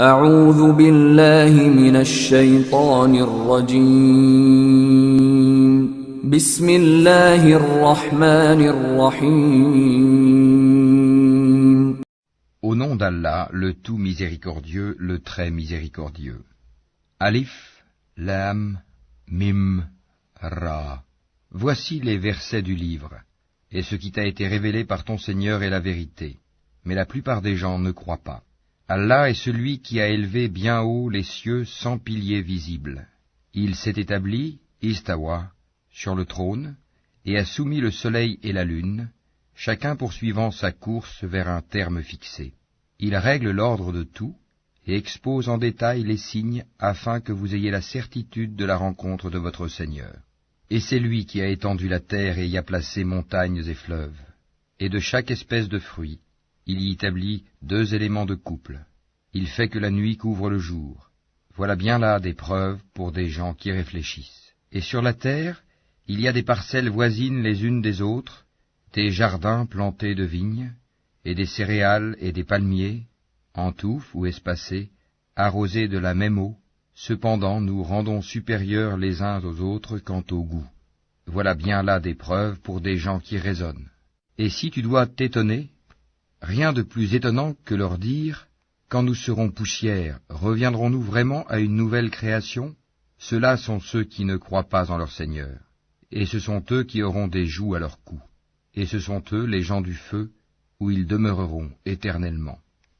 أعوذ بالله من الشيطان الرجيم بسم الله الرحمن الرحيم Au nom d'Allah, le tout miséricordieux, le très miséricordieux. Alif, Lam, Mim, Ra. Voici les versets du livre, et ce qui t'a été révélé par ton Seigneur est la vérité. Mais la plupart des gens ne croient pas. Allah est celui qui a élevé bien haut les cieux sans piliers visibles. Il s'est établi, Istawa, sur le trône, et a soumis le soleil et la lune, chacun poursuivant sa course vers un terme fixé. Il règle l'ordre de tout, et expose en détail les signes afin que vous ayez la certitude de la rencontre de votre Seigneur. Et c'est lui qui a étendu la terre et y a placé montagnes et fleuves, et de chaque espèce de fruit, il y établit 2 éléments de couple. Il fait que la nuit couvre le jour. Voilà bien là des preuves pour des gens qui réfléchissent. Et sur la terre, il y a des parcelles voisines les unes des autres, des jardins plantés de vignes, et des céréales et des palmiers, en touffes ou espacés, arrosés de la même eau. Cependant, nous rendons supérieurs les uns aux autres quant au goût. Voilà bien là des preuves pour des gens qui raisonnent. Et si tu dois t'étonner, rien de plus étonnant que leur dire « Quand nous serons poussière, reviendrons-nous vraiment à une nouvelle création ?» Ceux-là sont ceux qui ne croient pas en leur Seigneur, et ce sont eux qui auront des jougs à leur cou, et ce sont eux les gens du feu, où ils demeureront éternellement.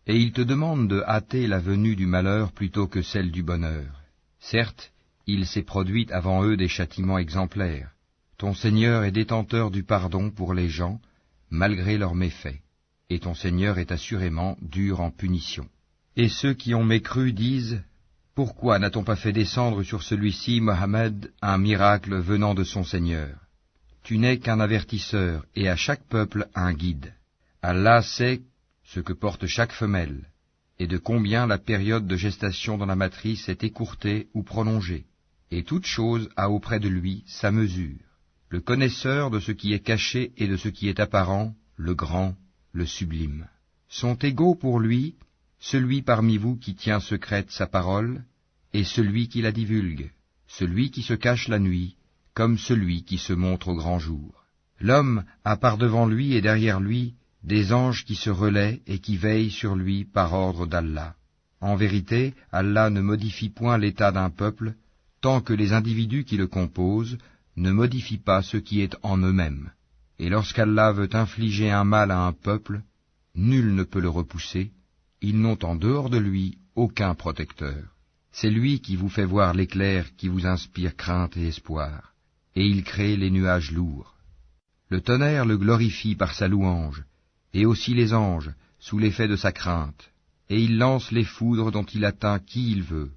Et ils te demandent de hâter la venue du malheur plutôt que celle du bonheur. Certes, il s'est produit avant eux des châtiments exemplaires. Ton Seigneur est détenteur du pardon pour les gens, malgré leurs méfaits. Et ton Seigneur est assurément dur en punition. Et ceux qui ont mécru disent, « Pourquoi n'a-t-on pas fait descendre sur celui-ci, Mohammed, un miracle venant de son Seigneur? Tu n'es qu'un avertisseur, et à chaque peuple un guide. Allah sait ce que porte chaque femelle, et de combien la période de gestation dans la matrice est écourtée ou prolongée. Et toute chose a auprès de lui sa mesure. Le connaisseur de ce qui est caché et de ce qui est apparent, le grand, le sublime. Sont égaux pour lui celui parmi vous qui tient secrète sa parole et celui qui la divulgue, celui qui se cache la nuit, comme celui qui se montre au grand jour. L'homme a par devant lui et derrière lui des anges qui se relaient et qui veillent sur lui par ordre d'Allah. En vérité, Allah ne modifie point l'état d'un peuple tant que les individus qui le composent ne modifient pas ce qui est en eux-mêmes. Et lorsqu'Allah veut infliger un mal à un peuple, nul ne peut le repousser, ils n'ont en dehors de lui aucun protecteur. C'est lui qui vous fait voir l'éclair qui vous inspire crainte et espoir, et il crée les nuages lourds. Le tonnerre le glorifie par sa louange, et aussi les anges, sous l'effet de sa crainte, et il lance les foudres dont il atteint qui il veut.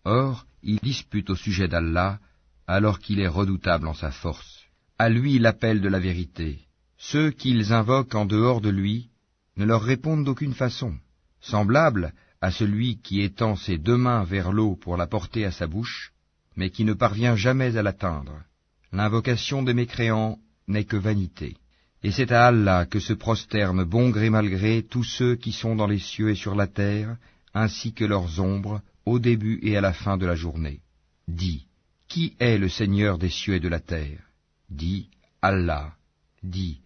Or, il dispute au sujet d'Allah, alors qu'il est redoutable en sa force. À lui l'appel de la vérité. Ceux qu'ils invoquent en dehors de lui ne leur répondent d'aucune façon, semblable à celui qui étend ses 2 mains vers l'eau pour la porter à sa bouche, mais qui ne parvient jamais à l'atteindre. L'invocation des mécréants n'est que vanité. Et c'est à Allah que se prosternent bon gré mal gré tous ceux qui sont dans les cieux et sur la terre, ainsi que leurs ombres, au début et à la fin de la journée. Dis, qui est le Seigneur des cieux et de la terre? Dis, Allah. Dis,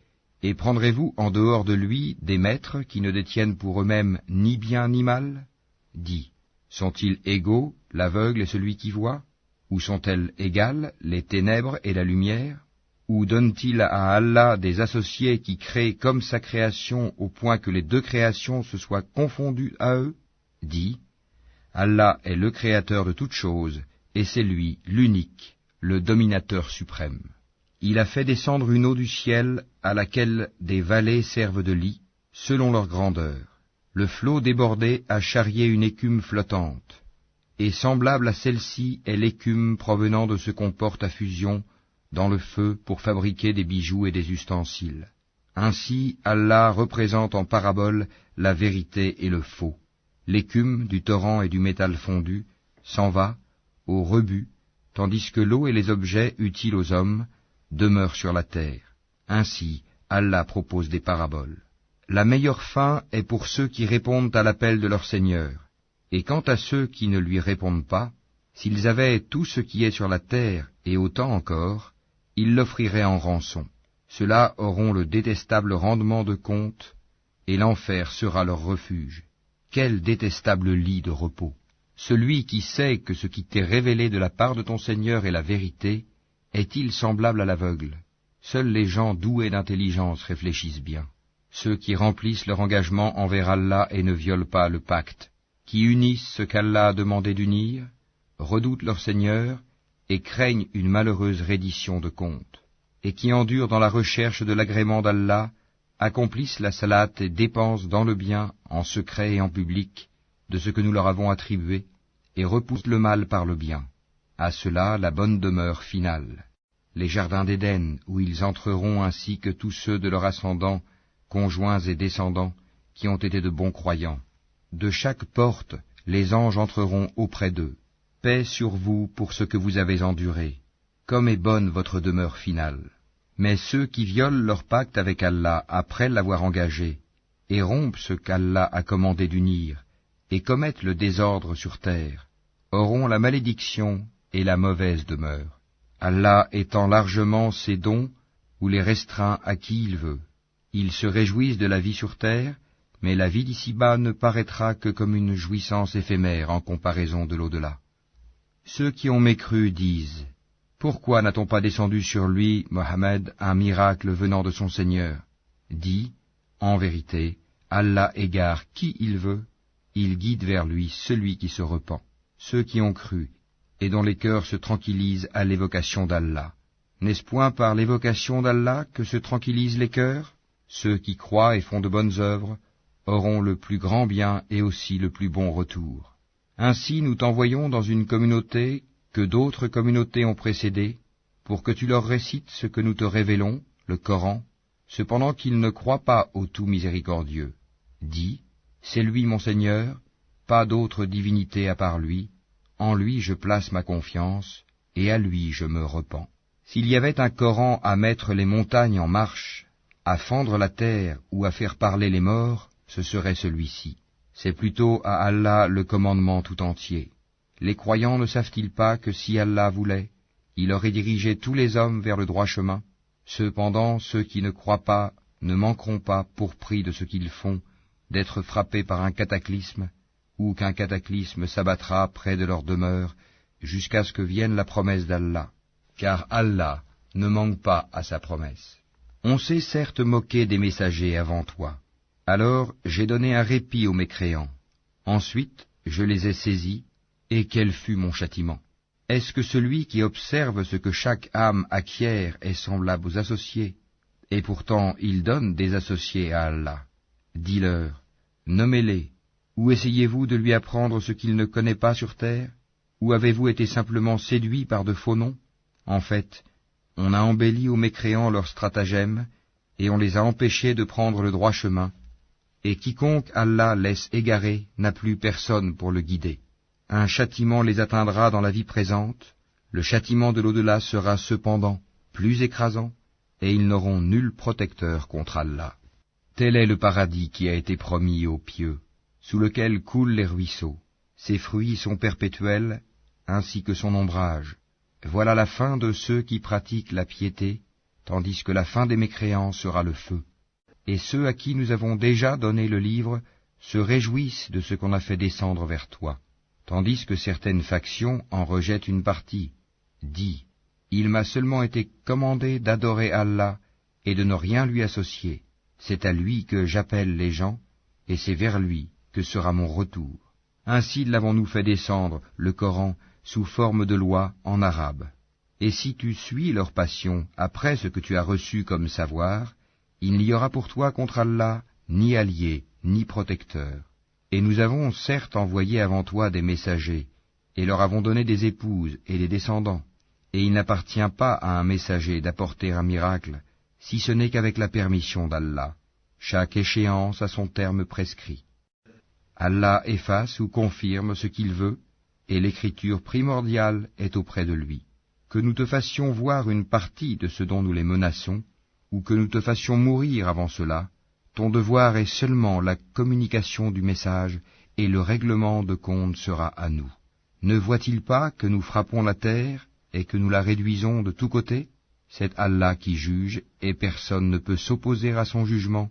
et prendrez-vous en dehors de lui des maîtres qui ne détiennent pour eux-mêmes ni bien ni mal? Dis, sont-ils égaux, l'aveugle et celui qui voit? Ou sont-elles égales, les ténèbres et la lumière? Ou donne-t-il à Allah des associés qui créent comme sa création au point que les 2 créations se soient confondues à eux? Dis, Allah est le créateur de toutes choses, et c'est lui, l'unique, le dominateur suprême. Il a fait descendre une eau du ciel à laquelle des vallées servent de lit, selon leur grandeur. Le flot débordé a charrié une écume flottante, et semblable à celle-ci est l'écume provenant de ce qu'on porte à fusion dans le feu pour fabriquer des bijoux et des ustensiles. Ainsi, Allah représente en parabole la vérité et le faux. L'écume du torrent et du métal fondu s'en va au rebut, tandis que l'eau et les objets utiles aux hommes demeurent sur la terre. Ainsi, Allah propose des paraboles. La meilleure fin est pour ceux qui répondent à l'appel de leur Seigneur, Et quant à ceux qui ne lui répondent pas, s'ils avaient tout ce qui est sur la terre et autant encore, ils l'offriraient en rançon. Ceux-là auront le détestable rendement de compte, et l'enfer sera leur refuge. Quel détestable lit de repos! Celui qui sait que ce qui t'est révélé de la part de ton Seigneur est la vérité, est-il semblable à l'aveugle? Seuls les gens doués d'intelligence réfléchissent bien. Ceux qui remplissent leur engagement envers Allah et ne violent pas le pacte, qui unissent ce qu'Allah a demandé d'unir, redoutent leur Seigneur et craignent une malheureuse reddition de compte, et qui endurent dans la recherche de l'agrément d'Allah, accomplissent la salate et dépensent dans le bien, en secret et en public, de ce que nous leur avons attribué, et repoussent le mal par le bien. À cela la bonne demeure finale, les jardins d'Éden, où ils entreront ainsi que tous ceux de leur ascendant, conjoints et descendants, qui ont été de bons croyants. De chaque porte, les anges entreront auprès d'eux. Paix sur vous pour ce que vous avez enduré. Comme est bonne votre demeure finale. Mais ceux qui violent leur pacte avec Allah après l'avoir engagé, et rompent ce qu'Allah a commandé d'unir, et commettent le désordre sur terre, auront la malédiction et la mauvaise demeure. Allah étend largement ses dons ou les restreint à qui il veut. Ils se réjouissent de la vie sur terre, mais la vie d'ici-bas ne paraîtra que comme une jouissance éphémère en comparaison de l'au-delà. Ceux qui ont mécru disent, « Pourquoi n'a-t-on pas descendu sur lui, Mohammed, un miracle venant de son Seigneur ?» Dis, en vérité, Allah égare qui il veut, il guide vers lui celui qui se repent. Ceux qui ont cru, et dont les cœurs se tranquillisent à l'évocation d'Allah. N'est-ce point par l'évocation d'Allah que se tranquillisent les cœurs? Ceux qui croient et font de bonnes œuvres auront le plus grand bien et aussi le plus bon retour. Ainsi nous t'envoyons dans une communauté que d'autres communautés ont précédée, pour que tu leur récites ce que nous te révélons, le Coran, cependant qu'ils ne croient pas au tout miséricordieux. Dis, c'est lui mon Seigneur, pas d'autre divinité à part lui, en lui je place ma confiance, et à lui je me repens. S'il y avait un Coran à mettre les montagnes en marche, à fendre la terre ou à faire parler les morts, ce serait celui-ci. C'est plutôt à Allah le commandement tout entier. Les croyants ne savent-ils pas que si Allah voulait, il aurait dirigé tous les hommes vers le droit chemin? Cependant, ceux qui ne croient pas ne manqueront pas, pour prix de ce qu'ils font, d'être frappés par un cataclysme, ou qu'un cataclysme s'abattra près de leur demeure, jusqu'à ce que vienne la promesse d'Allah. Car Allah ne manque pas à sa promesse. On s'est certes moqué des messagers avant toi. Alors j'ai donné un répit aux mécréants. Ensuite, je les ai saisis, et quel fut mon châtiment? Est-ce que celui qui observe ce que chaque âme acquiert est semblable aux associés? Et pourtant il donne des associés à Allah. Dis-leur, nommez-les, ou essayez-vous de lui apprendre ce qu'il ne connaît pas sur terre? Ou avez-vous été simplement séduits par de faux noms? En fait, on a embelli aux mécréants leurs stratagèmes, et on les a empêchés de prendre le droit chemin, et quiconque Allah laisse égarer n'a plus personne pour le guider. Un châtiment les atteindra dans la vie présente, le châtiment de l'au-delà sera cependant plus écrasant, et ils n'auront nul protecteur contre Allah. Tel est le paradis qui a été promis aux pieux, sous lequel coulent les ruisseaux. Ses fruits sont perpétuels, ainsi que son ombrage. Voilà la fin de ceux qui pratiquent la piété, tandis que la fin des mécréants sera le feu. Et ceux à qui nous avons déjà donné le livre se réjouissent de ce qu'on a fait descendre vers toi, tandis que certaines factions en rejettent une partie. Dis, il m'a seulement été commandé d'adorer Allah et de ne rien lui associer. C'est à lui que j'appelle les gens, et c'est vers lui que sera mon retour. Ainsi l'avons-nous fait descendre, le Coran, sous forme de loi en arabe. Et si tu suis leur passion après ce que tu as reçu comme savoir, il n'y aura pour toi contre Allah ni allié, ni protecteur. Et nous avons certes envoyé avant toi des messagers, et leur avons donné des épouses et des descendants, et il n'appartient pas à un messager d'apporter un miracle, si ce n'est qu'avec la permission d'Allah. Chaque échéance a son terme prescrit. Allah efface ou confirme ce qu'il veut, et l'écriture primordiale est auprès de lui. Que nous te fassions voir une partie de ce dont nous les menaçons, ou que nous te fassions mourir avant cela, ton devoir est seulement la communication du message et le règlement de compte sera à nous. Ne voit-il pas que nous frappons la terre et que nous la réduisons de tous côtés? C'est Allah qui juge et personne ne peut s'opposer à son jugement.